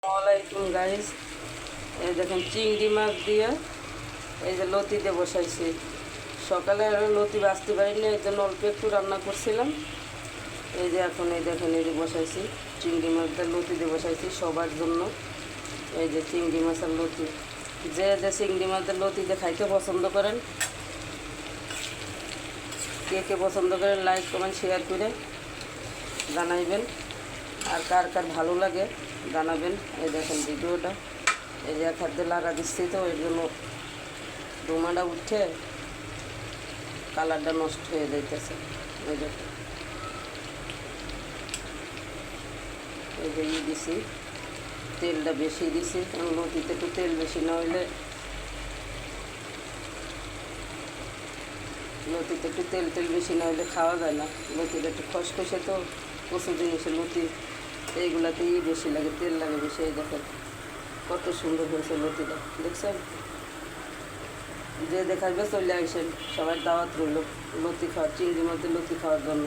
আসসালামাইকুম গাইস, এই দেখেন চিংড়ি মাছ দিয়ে এই যে লতিতে বসাইছি। সকালে আরও লতি বাঁচতে পারিনি, এই জন্য অল্প একটু রান্না করছিলাম। এই যে এখন এই দেখেন এই যে বসাইছি চিংড়ি মাছ দিয়ে লতিতে বসাইছি সবার জন্য। এই যে চিংড়ি মাছের লতি, যে যে চিংড়ি মাছের লতিতে খাইতে পছন্দ করেন, কে কে পছন্দ করেন লাইক কমেন্ট শেয়ার করে জানাইবেন, আর কার কার ভালো লাগে জানাবেন। এই দেখেন ভিডিওটা এই যে এক হাতে লাগা দিচ্ছি, তো এর জন্য ডোমাটা উঠে কালারটা নষ্ট হয়ে যাইতেছে। এই দেখেন এই যে দিছি, তেলটা বেশি দিছি, কারণ লতিতে একটু তেল বেশি না হইলে, লতিতে একটু তেল বেশি না হলে খাওয়া যায় না। লতিটা একটু খসখসে, তো কচু জিনিসের লতি এইগুলাতেই বেশি লাগে, তেল লাগে বেশি। এই দেখেন কত সুন্দর হয়েছে লতিটা, দেখছেন? যে দেখাবে চলে আসেন, সবাই দাওয়াত রইল লতি খাওয়ার, চিংড়ি মাছের লতি খাওয়ার জন্য।